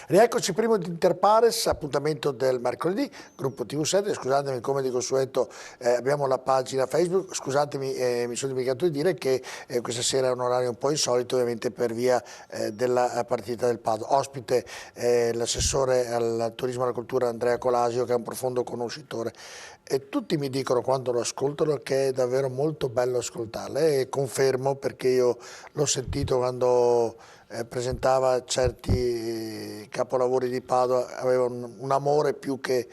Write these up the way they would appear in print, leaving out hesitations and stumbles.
Rieccoci prima di Interpares, appuntamento del mercoledì, gruppo TV7, scusatemi come di consueto abbiamo la pagina Facebook, scusatemi mi sono dimenticato di dire che questa sera è un orario un po' insolito ovviamente per via della partita del Padova. Ospite l'assessore al turismo e alla cultura Andrea Colasio che è un profondo conoscitore e tutti mi dicono quando lo ascoltano che è davvero molto bello ascoltarlo e confermo perché io l'ho sentito quando presentava certi capolavori di Padova, aveva un amore più che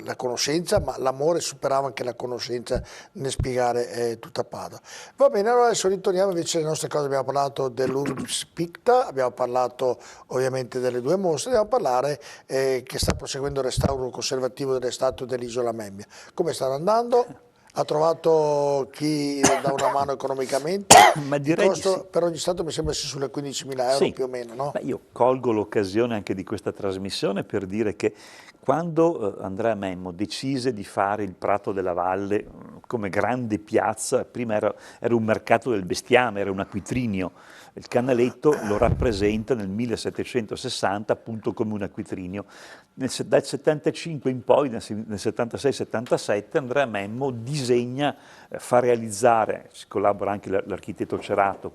la conoscenza, ma l'amore superava anche la conoscenza nel spiegare tutta Padova. Va bene, allora adesso ritorniamo invece alle nostre cose, abbiamo parlato dell'Urbs Picta, abbiamo parlato ovviamente delle due mostre, andiamo a parlare che sta proseguendo il restauro conservativo delle statue dell'Isola Memmia. Come stanno andando? Ha trovato chi dà una mano economicamente? Ma Il direi di costo sì. per ogni stato mi sembra sia sulle 15.000 euro Sì. più o meno, no? Beh, io colgo l'occasione anche di questa trasmissione per dire che quando Andrea Memmo decise di fare il Prato della Valle come grande piazza, prima era un mercato del bestiame, era un acquitrinio, il Canaletto lo rappresenta nel 1760 appunto come un acquitrinio. Dal 75 in poi, nel 76-77, Andrea Memmo disegna, fa realizzare, si collabora anche l'architetto Cerato,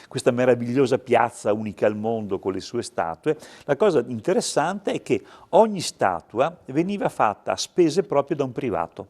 questa meravigliosa piazza unica al mondo con le sue statue. La cosa interessante è che ogni statua veniva fatta a spese proprio da un privato.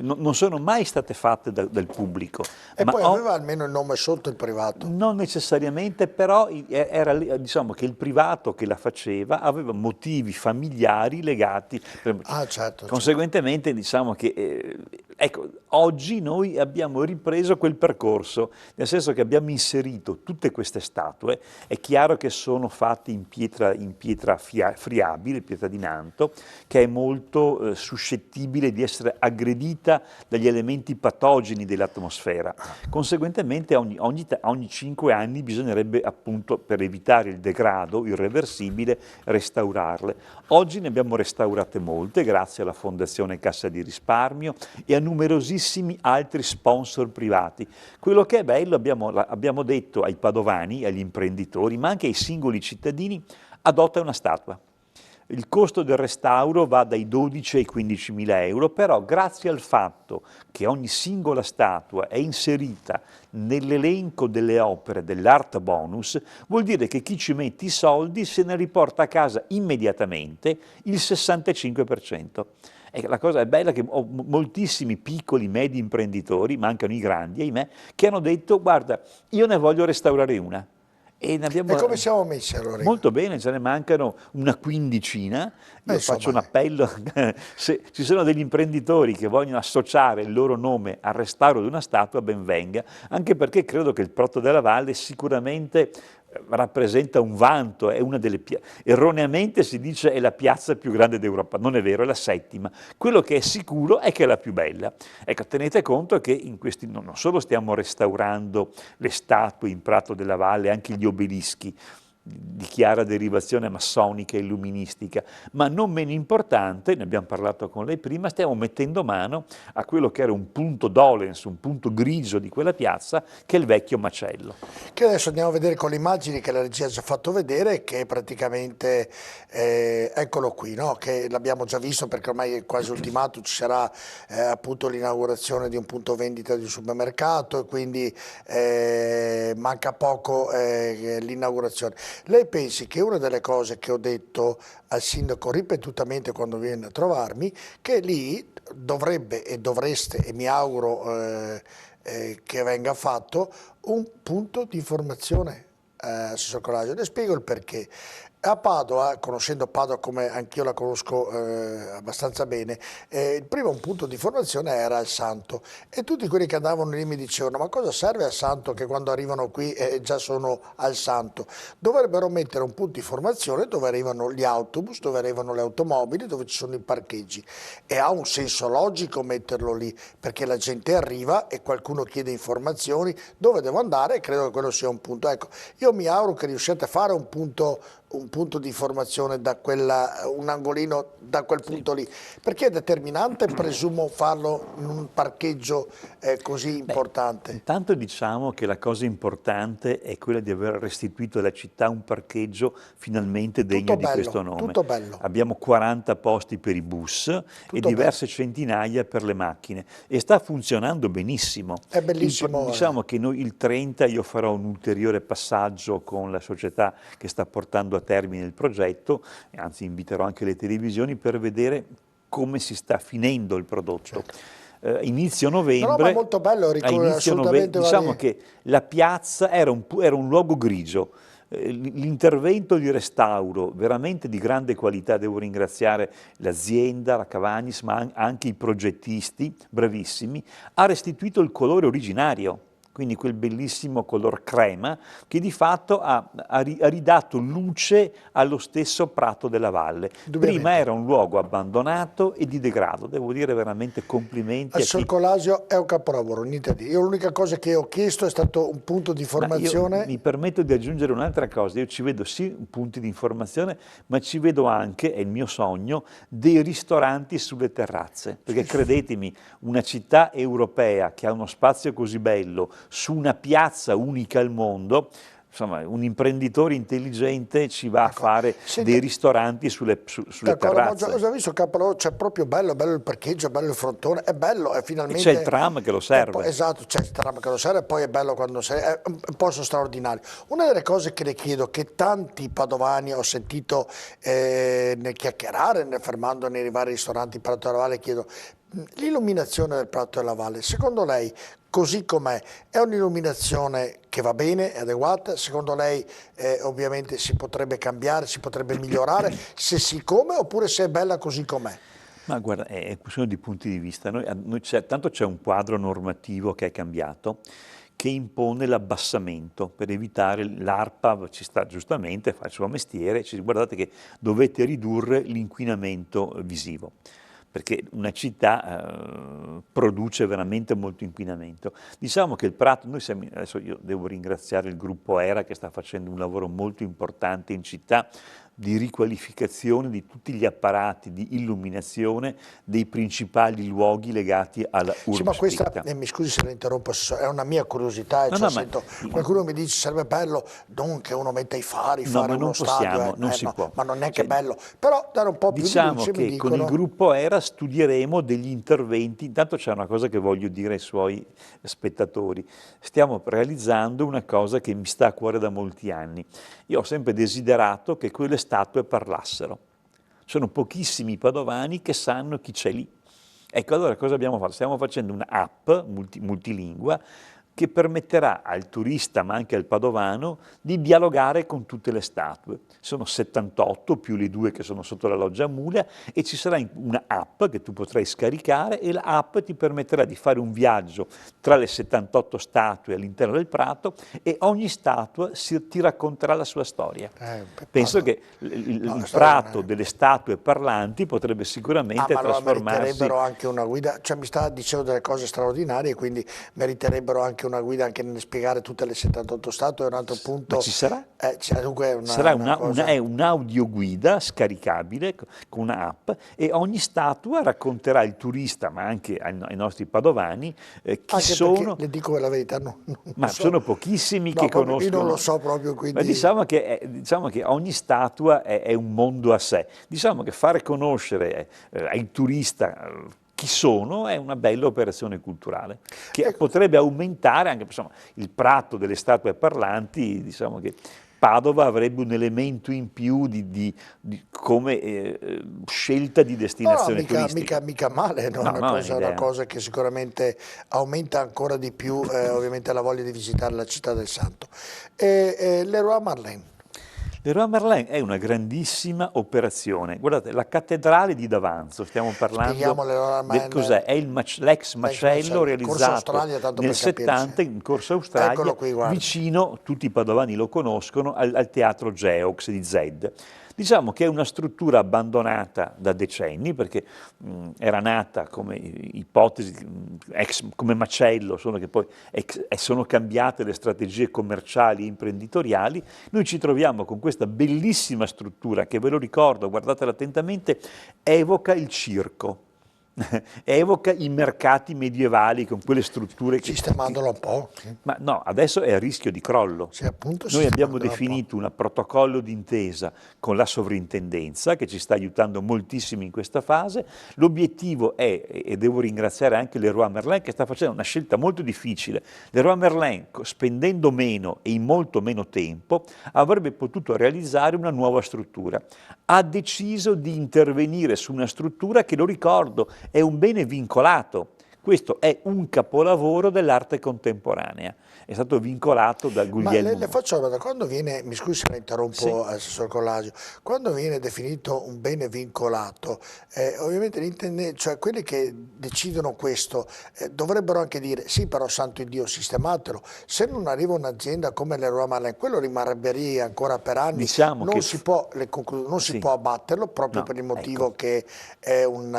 Non sono mai state fatte dal pubblico. E Ma poi aveva almeno il nome sotto il privato. non necessariamente, però era diciamo che il privato che la faceva aveva motivi familiari legati. Ah, certo, Conseguentemente diciamo che ecco, oggi noi abbiamo ripreso quel percorso, nel senso che abbiamo inserito tutte queste statue, è chiaro che sono fatte in pietra friabile, pietra di Nanto, che è molto suscettibile di essere aggredita dagli elementi patogeni dell'atmosfera. Conseguentemente ogni 5 anni bisognerebbe appunto, per evitare il degrado irreversibile, restaurarle. Oggi ne abbiamo restaurate molte grazie alla Fondazione Cassa di Risparmio e a numerosissimi altri sponsor privati. Quello che è bello, abbiamo detto ai padovani, agli imprenditori, ma anche ai singoli cittadini, adotta una statua. Il costo del restauro va dai 12 ai 15.000 euro, però grazie al fatto che ogni singola statua è inserita nell'elenco delle opere dell'Art Bonus, vuol dire che chi ci mette i soldi se ne riporta a casa immediatamente il 65%. E la cosa è bella che ho moltissimi piccoli, medi imprenditori, mancano i grandi, ahimè, che hanno detto guarda, io ne voglio restaurare una. E come siamo messi allora? Molto bene, ce ne mancano una quindicina. Io faccio un Insomma, appello, se ci sono degli imprenditori che vogliono associare il loro nome al restauro di una statua, ben venga, anche perché credo che il Prato della Valle sicuramente rappresenta un vanto, è una delle erroneamente si dice è la piazza più grande d'Europa, non è vero, è la 7ª. Quello che è sicuro è che è la più bella. Ecco, tenete conto che in questi non solo stiamo restaurando le statue in Prato della Valle, anche gli obelischi di chiara derivazione massonica e illuministica, ma non meno importante, ne abbiamo parlato con lei prima, stiamo mettendo mano a quello che era un punto dolens, un punto grigio di quella piazza, che è il vecchio macello. Che adesso andiamo a vedere con le immagini che la regia ci ha fatto vedere, che praticamente, eccolo qui, no? Che l'abbiamo già visto perché ormai è quasi ultimato, ci sarà appunto l'inaugurazione di un punto vendita di un supermercato e quindi manca poco l'inaugurazione. Lei pensi che una delle cose che ho detto al sindaco ripetutamente quando viene a trovarmi, che lì dovrebbe e dovreste, e mi auguro che venga fatto, un punto di informazione, assessor Colasio. Le spiego il perché. A Padova, conoscendo Padova come anch'io la conosco abbastanza bene, il primo punto di formazione era il Santo e tutti quelli che andavano lì mi dicevano ma cosa serve al Santo che quando arrivano qui già sono al Santo? Dovrebbero mettere un punto di formazione dove arrivano gli autobus, dove arrivano le automobili, dove ci sono i parcheggi e ha un senso logico metterlo lì perché la gente arriva e qualcuno chiede informazioni dove devo andare e credo che quello sia un punto. Ecco, io mi auguro che riusciate a fare un punto un punto di formazione da un angolino da quel punto lì, perché è determinante, presumo, farlo in un parcheggio così importante. Intanto diciamo che la cosa importante è quella di aver restituito alla città un parcheggio finalmente degno di questo nome. Tutto bello. Abbiamo 40 posti per i bus e diverse centinaia per le macchine e sta funzionando benissimo. È bellissimo. Diciamo che noi il 30 io farò un ulteriore passaggio con la società che sta portando a termine il progetto, anzi inviterò anche le televisioni per vedere come si sta finendo il prodotto. Inizio novembre, no, ma molto bello, diciamo che la piazza era un luogo grigio. L'intervento di restauro veramente di grande qualità, devo ringraziare l'azienda, la Cavagnis, ma anche i progettisti bravissimi, ha restituito il colore originario, quindi quel bellissimo color crema che di fatto ha ridato luce allo stesso prato della valle. Prima era un luogo abbandonato e di degrado, devo dire veramente complimenti a chi... Colasio è un capolavoro, niente di. Io l'unica cosa che ho chiesto è stato un punto di formazione. Mi permetto di aggiungere un'altra cosa, io ci vedo sì punti di informazione, ma ci vedo anche, è il mio sogno, dei ristoranti sulle terrazze, perché credetemi, una città europea che ha uno spazio così bello, su una piazza unica al mondo, insomma, un imprenditore intelligente ci va a fare dei ristoranti sulle terrazze. Ho già visto Capolavoro, c'è proprio bello il parcheggio, è bello il frontone, è bello, è finalmente... C'è il tram che lo serve. Esatto, c'è il tram che lo serve e poi è bello quando è un posto straordinario. Una delle cose che le chiedo, che tanti padovani ho sentito nel chiacchierare, fermando nei vari ristoranti Prato della Valle, chiedo, l'illuminazione del Prato della Valle, secondo lei, così com'è, è un'illuminazione che va bene, è adeguata? Secondo lei ovviamente si potrebbe cambiare, si potrebbe migliorare, se sì come, oppure se è bella così com'è? Ma guarda, è questione di punti di vista. Tanto c'è un quadro normativo che è cambiato, che impone l'abbassamento per evitare l'ARPA, ci sta giustamente, fa il suo mestiere, guardate che dovete ridurre l'inquinamento visivo, perché una città produce veramente molto inquinamento. Diciamo che il Prato, adesso io devo ringraziare il gruppo ERA che sta facendo un lavoro molto importante in città di riqualificazione di tutti gli apparati di illuminazione dei principali luoghi legati alla urbanità. Sì, ma questa, mi scusi se la interrompo, è una mia curiosità, sento, qualcuno mi dice sarebbe bello non che uno metta i fari, fare uno stadio, non si può. Ma non è che è bello, però dare un po' più di luce, che con il gruppo ERA studieremo degli interventi, intanto c'è una cosa che voglio dire ai suoi spettatori, stiamo realizzando una cosa che mi sta a cuore da molti anni. Io ho sempre desiderato che quelle statue parlassero. Sono pochissimi padovani che sanno chi c'è lì. Ecco, allora cosa abbiamo fatto? Stiamo facendo un'app multilingua che permetterà al turista, ma anche al padovano, di dialogare con tutte le statue. Sono 78 più le 2 che sono sotto la loggia Amulia e ci sarà una app che tu potrai scaricare e la app ti permetterà di fare un viaggio tra le 78 statue all'interno del Prato e ogni statua ti racconterà la sua storia. Penso che il Prato delle statue parlanti potrebbe sicuramente trasformarsi... Ma meriterebbero anche una guida, cioè mi sta dicendo delle cose straordinarie, quindi meriterebbero anche una guida anche nel spiegare tutte le 78 statue, è un altro punto. Ma ci sarà? Dunque sarà un'audioguida scaricabile con un'app e ogni statua racconterà il turista, ma anche ai nostri padovani, chi sono. Le dico la verità, ma so. sono pochissimi che conoscono. Io non lo so proprio, quindi. Ma diciamo che ogni statua è un mondo a sé. Diciamo che fare conoscere ai turista chi sono è una bella operazione culturale che potrebbe aumentare anche insomma, il prato delle statue parlanti, diciamo che Padova avrebbe un elemento in più come scelta di destinazione turistica. Mica male, no? È una cosa che sicuramente aumenta ancora di più ovviamente la voglia di visitare la città del Santo. Leroy Merlin. Leroy Merlin è una grandissima operazione. Guardate, la cattedrale di Davanzo, stiamo parlando del cos'è? È l'ex macello realizzato nel 70 in Corso Australia, vicino, tutti i padovani lo conoscono, al teatro Geox di Zed. Diciamo che è una struttura abbandonata da decenni, perché era nata come ipotesi, come macello, solo che poi sono cambiate le strategie commerciali e imprenditoriali. Noi ci troviamo con questa bellissima struttura che, ve lo ricordo, guardatela attentamente, evoca il circo. Evoca i mercati medievali con quelle strutture che... Sistemandola un po'. Sì. Ma no, adesso è a rischio di crollo. Sì, appunto, Noi abbiamo definito un protocollo d'intesa con la sovrintendenza che ci sta aiutando moltissimo in questa fase. L'obiettivo è, e devo ringraziare anche Leroy Merlin che sta facendo una scelta molto difficile, Leroy Merlin spendendo meno e in molto meno tempo avrebbe potuto realizzare una nuova struttura. Ha deciso di intervenire su una struttura che, lo ricordo, è un bene vincolato. Questo è un capolavoro dell'arte contemporanea, è stato vincolato da Guglielmo. Ma le faccio una domanda, quando viene, mi scusi se la interrompo, sì, Assessor Collasio, quando viene definito un bene vincolato, ovviamente cioè quelli che decidono questo dovrebbero anche dire sì, però santo Dio sistematelo, se non arriva un'azienda come Leroy Merlin, quello rimarrebbe lì ancora per anni, diciamo non che si può, si può abbatterlo proprio per il motivo che è un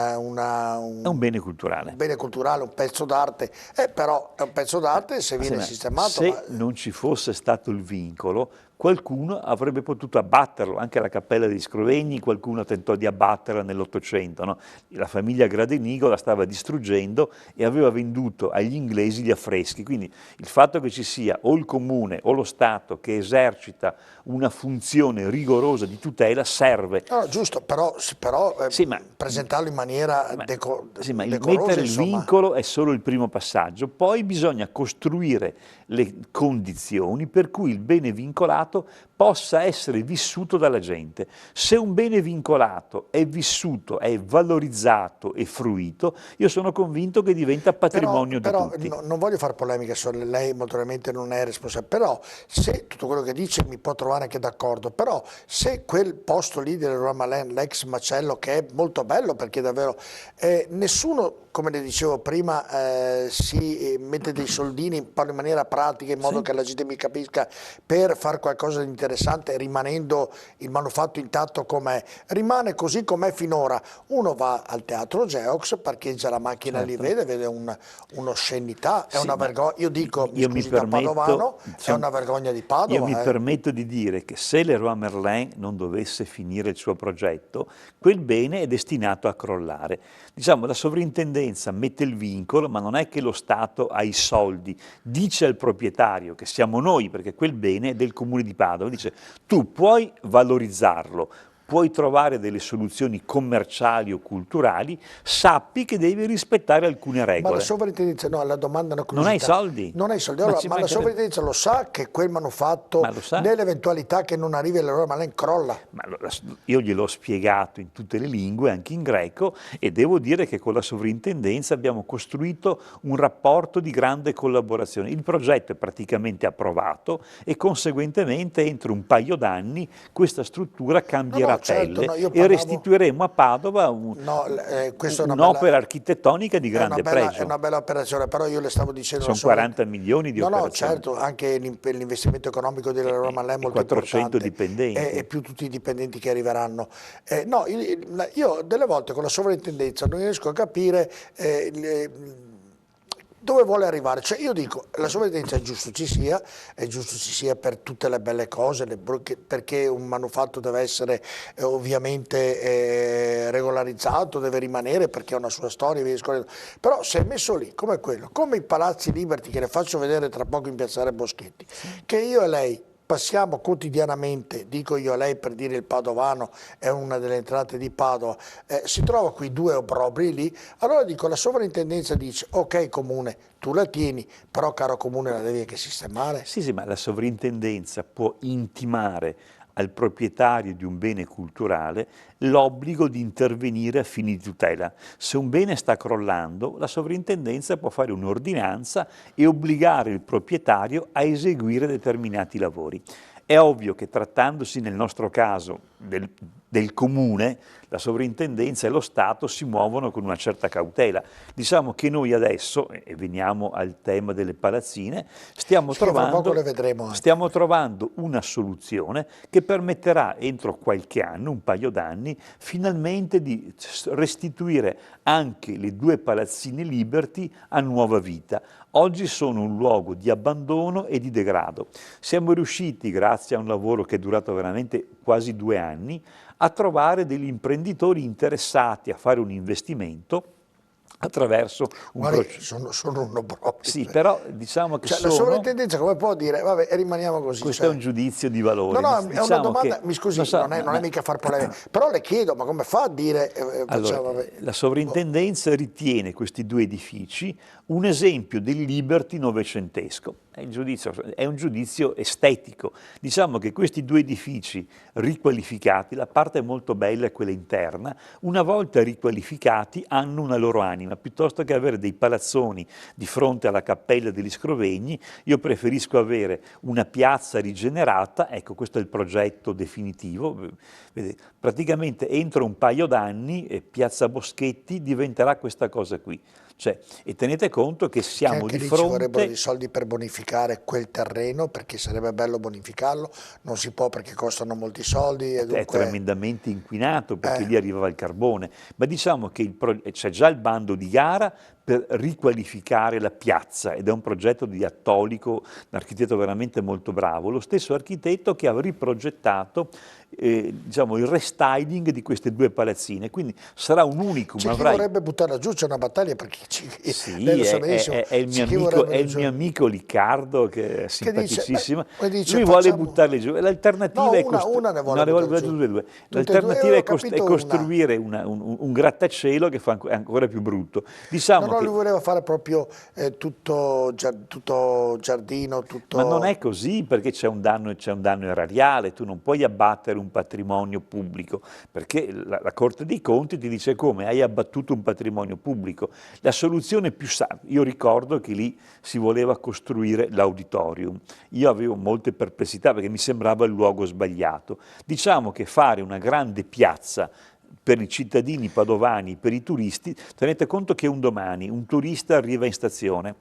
bene culturale. Un bene culturale, un pezzo d'arte, però è un pezzo d'arte se viene sistemato. Se non ci fosse stato il vincolo, qualcuno avrebbe potuto abbatterlo, anche la Cappella degli Scrovegni, qualcuno tentò di abbatterla nell'Ottocento, no? La famiglia Gradenigo la stava distruggendo e aveva venduto agli inglesi gli affreschi, quindi il fatto che ci sia o il comune o lo Stato che esercita una funzione rigorosa di tutela serve. No, giusto, però sì, presentarlo in maniera sì, ma il decorosa, mettere il vincolo è solo il primo passaggio, poi bisogna costruire le condizioni per cui il bene vincolato possa essere vissuto dalla gente. Se un bene vincolato è vissuto, è valorizzato e fruito, io sono convinto che diventa patrimonio di tutti. Però non voglio fare polemiche, lei molto probabilmente non è responsabile, però se tutto quello che dice mi può trovare anche d'accordo, però se quel posto lì del Leroy Merlin, l'ex macello, che è molto bello perché davvero nessuno, come le dicevo prima, si mette dei soldini, parlo in maniera pratica in modo che la gente mi capisca, per fare qualcosa di interessante rimanendo il manufatto intatto com'è, rimane così com'è finora. Uno va al Teatro Geox, parcheggia la macchina lì, vede un'oscenità, è una vergogna, io dico, da padovano, è una vergogna di Padova. Io mi permetto di dire che se Leroy Merlin non dovesse finire il suo progetto, quel bene è destinato a crollare. Diciamo, la sovrintendenza mette il vincolo, ma non è che lo Stato ha i soldi, dice al proprietario, che siamo noi, perché quel bene è del Comune di Padova, dice tu puoi valorizzarlo, puoi trovare delle soluzioni commerciali o culturali, sappi che devi rispettare alcune regole. Ma la sovrintendenza, no, la domanda è una curiosità. Non hai soldi? Non hai soldi, allora, ma la sovrintendenza lo sa che quel manufatto, nell'eventualità che non arrivi all'Leroy Merlin, crolla? Ma io gliel'ho spiegato in tutte le lingue, anche in greco, e devo dire che con la sovrintendenza abbiamo costruito un rapporto di grande collaborazione. Il progetto è praticamente approvato e conseguentemente entro un paio d'anni questa struttura cambierà pelle e restituiremo a Padova un'opera architettonica di grande pregio. È una bella operazione, però io le stavo dicendo... Sono 40 milioni di operazioni. No, certo, anche l'investimento economico di Leroy Merlin è molto 400 importante. dipendenti. E più tutti i dipendenti che arriveranno. No, io delle volte con la sovrintendenza non riesco a capire... dove vuole arrivare? Cioè io dico, la sovrintendenza è giusto ci sia per tutte le belle cose, perché un manufatto deve essere ovviamente regolarizzato, deve rimanere perché ha una sua storia, però se è messo lì come quello, come i Palazzi Liberty che le faccio vedere tra poco in Piazzale Boschetti, che io e lei passiamo quotidianamente, dico io a lei per dire il padovano è una delle entrate di Padova, si trova qui due obbrobri lì, allora dico la sovrintendenza dice ok comune, tu la tieni, però caro comune la devi anche sistemare. Sì, ma la sovrintendenza può intimare al proprietario di un bene culturale l'obbligo di intervenire a fini di tutela. Se un bene sta crollando, la sovrintendenza può fare un'ordinanza e obbligare il proprietario a eseguire determinati lavori. È ovvio che trattandosi nel nostro caso del comune, la sovrintendenza e lo Stato si muovono con una certa cautela. Diciamo che noi adesso, e veniamo al tema delle palazzine, stiamo trovando una soluzione che permetterà entro qualche anno, un paio d'anni, finalmente di restituire anche le 2 palazzine Liberty a nuova vita. Oggi sono un luogo di abbandono e di degrado. Siamo riusciti, grazie a un lavoro che è durato veramente quasi 2 anni, a trovare degli imprenditori interessati a fare un investimento attraverso un processo. Sono uno proprio. Sì, però diciamo che la sovrintendenza come può dire, vabbè, rimaniamo così. Questo è un giudizio di valore. No, è una domanda, mi scusi, non è mica far polemica, però le chiedo, ma come fa a dire... Allora, la sovrintendenza ritiene questi 2 edifici un esempio del Liberty novecentesco. È un giudizio estetico. Diciamo che questi 2 edifici riqualificati, la parte molto bella è quella interna, una volta riqualificati hanno una loro anima, piuttosto che avere dei palazzoni di fronte alla Cappella degli Scrovegni, io preferisco avere una piazza rigenerata. Ecco, questo è il progetto definitivo. Vedete, praticamente entro un paio d'anni Piazza Boschetti diventerà questa cosa qui. E tenete conto che siamo di fronte... Ci vorrebbero dei soldi per bonificare quel terreno, perché sarebbe bello bonificarlo, non si può perché costano molti soldi. E dunque... È tremendamente inquinato perché lì arrivava il carbone, ma diciamo che c'è già il bando di gara per riqualificare la piazza ed è un progetto di Attolico, un architetto veramente molto bravo, lo stesso architetto che ha riprogettato diciamo, il restyling di queste 2 palazzine, quindi sarà un unicum. C'è chi vorrebbe buttarla giù, c'è una battaglia perché sì, è il mio amico Riccardo, che è simpaticissimo, lui vuole buttarle giù, l'alternativa è costruire un grattacielo che fa ancora più brutto. Diciamo lui voleva fare proprio tutto giardino, tutto... Ma non è così, perché c'è un danno erariale, tu non puoi abbattere un patrimonio pubblico, perché la Corte dei Conti ti dice come hai abbattuto un patrimonio pubblico. La soluzione più sana, io ricordo che lì si voleva costruire l'auditorium, io avevo molte perplessità perché mi sembrava il luogo sbagliato. Diciamo che fare una grande piazza per i cittadini padovani, per i turisti, tenete conto che un domani un turista arriva in stazione,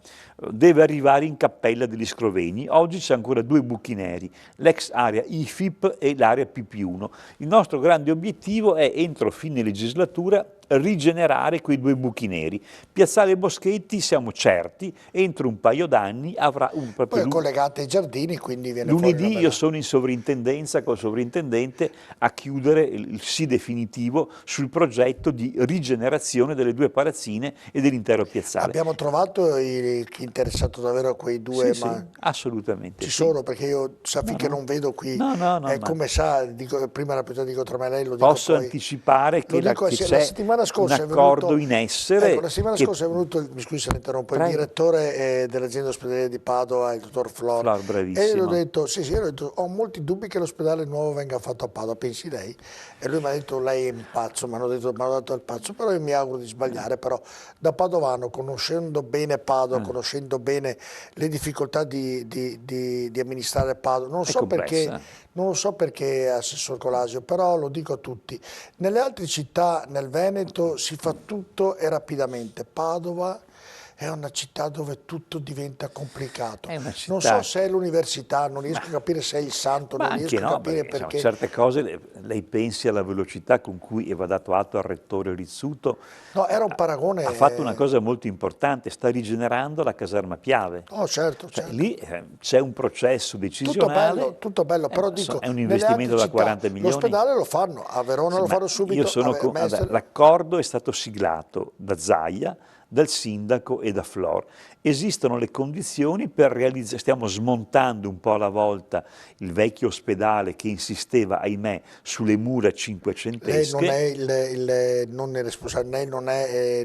deve arrivare in Cappella degli Scrovegni, oggi c'è ancora 2 buchi neri, l'ex area IFIP e l'area PP1. Il nostro grande obiettivo è, entro fine legislatura, rigenerare quei 2 buchi neri. Piazzale Boschetti, siamo certi, entro un paio d'anni avrà un proprio... Poi collegate ai giardini, quindi viene lunedì io sono in sovrintendenza col sovrintendente a chiudere il sì definitivo sul progetto di rigenerazione delle 2 palazzine e dell'intero piazzale. Abbiamo trovato chi è interessato davvero a quei 2, sì, assolutamente. Ci sono, perché io finché non vedo qui, come sa, prima la proprietà di Cotromelello... Posso anticipare che c'è un accordo in essere. La settimana scorsa è venuto, mi scusi se ne interrompo, il direttore dell'azienda ospedaliera di Padova, il dottor Flor, bravissimo. E io ho detto, ho molti dubbi che l'ospedale nuovo venga fatto a Padova, pensi lei? E lui mi ha detto, lei è un pazzo, mi hanno dato il pazzo, però io mi auguro di sbagliare, però da padovano, conoscendo bene Padova, conoscendo bene le difficoltà di amministrare Padova, non lo so perché Assessor Colasio, però lo dico a tutti, nelle altre città nel Veneto si fa tutto e rapidamente, Padova è una città dove tutto diventa complicato. Non so se è l'università, non riesco a capire se è il santo, non riesco a capire perché... Certe cose, lei pensi alla velocità con cui, e va dato atto al rettore Rizzuto, no, era un paragone... Ha fatto una cosa molto importante, sta rigenerando la caserma Piave. Oh, certo. Lì c'è un processo decisionale. Tutto bello, però dico... È un investimento da 40 milioni. L'ospedale lo fanno, a Verona lo fanno subito. L'accordo è stato siglato da Zaia, dal sindaco e da Flor. Esistono le condizioni per realizzare, stiamo smontando un po' alla volta il vecchio ospedale che insisteva, ahimè, sulle mura cinquecentesche. Lei non è responsabile, lei non è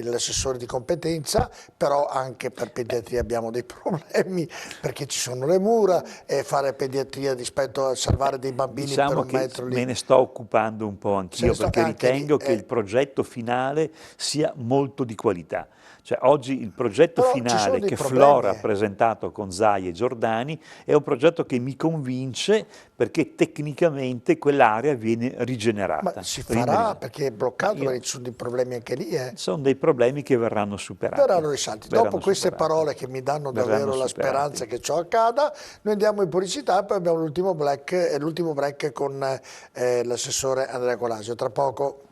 l'assessore di competenza, però anche per pediatria abbiamo dei problemi, perché ci sono le mura, e fare pediatria rispetto a salvare dei bambini per un metro lì. Me ne sto occupando un po' anch'io, perché ritengo che il progetto finale sia molto di qualità. Cioè, oggi il progetto Però ci sono finale dei che problemi, Flora ha presentato con Zai e Giordani è un progetto che mi convince perché tecnicamente quell'area viene Ma rigenerata. si farà perché è Ma bloccato, perché ci sono dei problemi anche lì, eh. sono dei problemi che verranno superati. Verranno risolti. Dopo queste parole che mi danno Verranno davvero la superati. speranza che ciò accada, noi andiamo in pubblicità e poi abbiamo l'ultimo break con l'assessore Andrea Colasio. Tra poco.